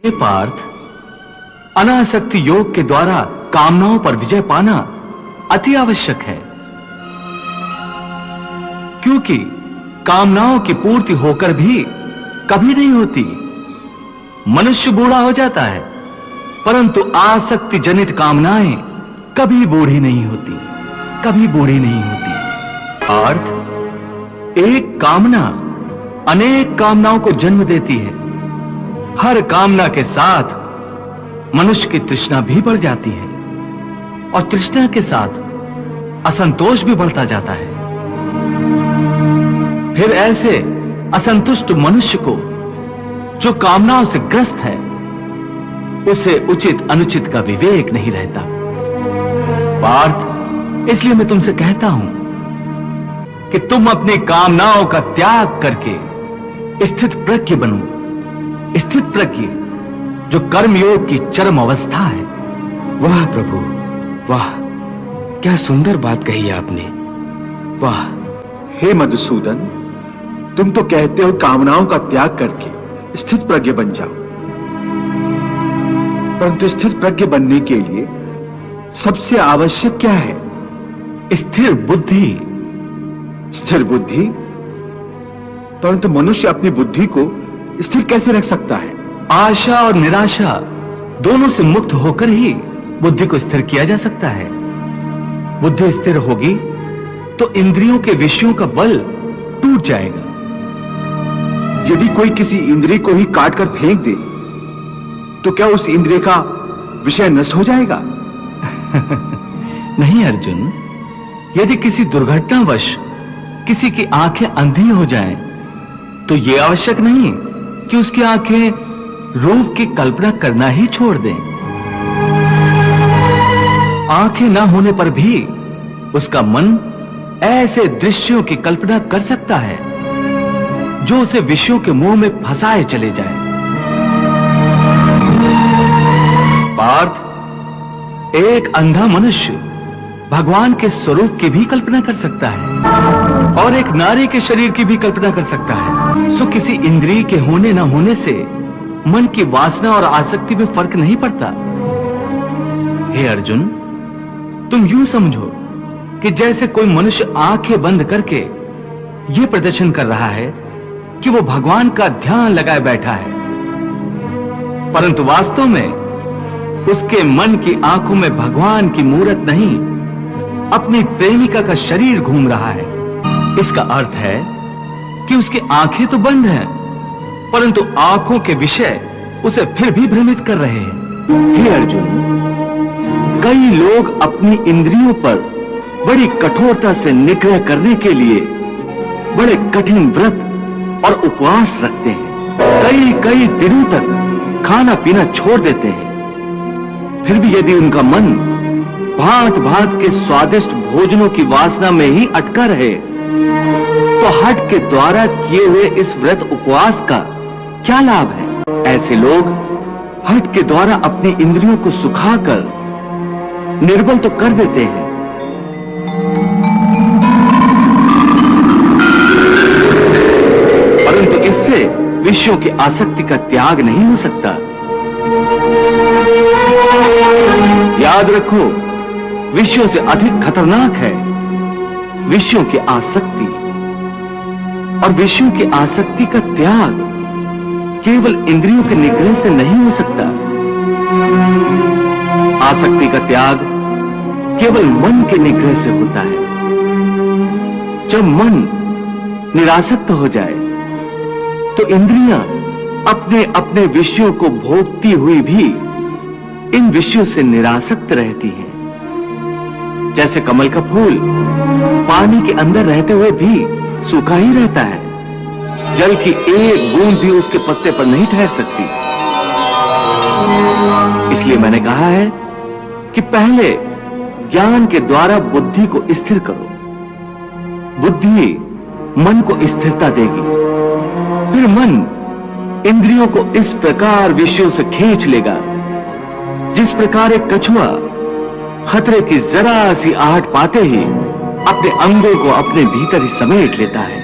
हे पार्थ, अनासक्ति योग के द्वारा कामनाओं पर विजय पाना अति आवश्यक है, क्योंकि कामनाओं की पूर्ति होकर भी कभी नहीं होती। मनुष्य बूढ़ा हो जाता है, परंतु आसक्ति जनित कामनाएं कभी बूढ़ी नहीं होती, कभी बूढ़ी नहीं होती। अर्थ, एक कामना अनेक कामनाओं को जन्म देती है। हर कामना के साथ मनुष्य की तृष्णा भी बढ़ जाती है और तृष्णा के साथ असंतोष भी बढ़ता जाता है। फिर ऐसे असंतुष्ट मनुष्य को, जो कामनाओं से ग्रस्त है, उसे उचित अनुचित का विवेक नहीं रहता। पार्थ, इसलिए मैं तुमसे कहता हूं कि तुम अपनी कामनाओं का त्याग करके स्थित प्रज्ञ बनो। स्थित प्रज्ञ जो कर्मयोग की चरम अवस्था है। वाह प्रभु, वाह, क्या सुंदर बात कही आपने। वाह। हे मधुसूदन, तुम तो कहते हो कामनाओं का त्याग करके स्थित प्रज्ञ बन जाओ, परंतु स्थिर प्रज्ञ बनने के लिए सबसे आवश्यक क्या है? स्थिर बुद्धि। स्थिर बुद्धि? परंतु मनुष्य अपनी बुद्धि को स्थिर कैसे रख सकता है? आशा और निराशा दोनों से मुक्त होकर ही बुद्धि को स्थिर किया जा सकता है। बुद्धि स्थिर होगी तो इंद्रियों के विषयों का बल टूट जाएगा। यदि कोई किसी इंद्रिय को ही काटकर फेंक दे तो क्या उस इंद्रिय का विषय नष्ट हो जाएगा? नहीं अर्जुन, यदि किसी दुर्घटनावश किसी की आंखें अंधी हो जाएं, तो यह आवश्यक नहीं कि उसकी आंखें रूप की कल्पना करना ही छोड़ दें। आंखें ना होने पर भी उसका मन ऐसे दृश्यों की कल्पना कर सकता है जो उसे विषयों के मुंह में फंसाए चले जाए। पार्थ, एक अंधा मनुष्य भगवान के स्वरूप की भी कल्पना कर सकता है और एक नारी के शरीर की भी कल्पना कर सकता है। सो किसी इंद्रिय के होने ना होने से मन की वासना और आसक्ति में फर्क नहीं पड़ता। हे अर्जुन, तुम यूं समझो कि जैसे कोई मनुष्य आंखें बंद करके यह प्रदर्शन कर रहा है कि वो भगवान का ध्यान लगाए बैठा है, परंतु वास्तव में उसके मन की आंखों में भगवान की मूरत नहीं, अपनी प्रेमिका का शरीर घूम रहा है। इसका अर्थ है कि उसकी आंखें तो बंद हैं, परंतु आंखों के विषय उसे फिर भी भ्रमित कर रहे हैं। हे अर्जुन, कई लोग अपनी इंद्रियों पर बड़ी कठोरता से निग्रह करने के लिए बड़े कठिन व्रत और उपवास रखते हैं। कई कई दिनों तक खाना पीना छोड़ देते हैं। फिर भी यदि उनका मन भांत भांत के स्वादिष्ट भोजनों की वासना में ही अटका रहे, तो हठ के द्वारा किए हुए इस व्रत उपवास का क्या लाभ है? ऐसे लोग हठ के द्वारा अपनी इंद्रियों को सुखाकर निर्बल तो कर देते हैं, परंतु इससे विषयों की आसक्ति का त्याग नहीं हो सकता। याद रखो, विषयों से अधिक खतरनाक है विषयों की आसक्ति, और विषयों की आसक्ति का त्याग केवल इंद्रियों के निग्रह से नहीं हो सकता। आसक्ति का त्याग केवल मन के निग्रह से होता है। जब मन निरासक्त हो जाए तो इंद्रियां अपने अपने विषयों को भोगती हुई भी इन विषयों से निरासक्त रहती हैं। जैसे कमल का फूल पानी के अंदर रहते हुए भी सूखा ही रहता है, जल की एक बूंद भी उसके पत्ते पर नहीं ठहर सकती। इसलिए मैंने कहा है कि पहले ज्ञान के द्वारा बुद्धि को स्थिर करो। बुद्धि मन को स्थिरता देगी, फिर मन इंद्रियों को इस प्रकार विषयों से खींच लेगा जिस प्रकार एक कछुआ खतरे की जरा सी आहट पाते ही अपने अंगों को अपने भीतर ही समेट लेता है।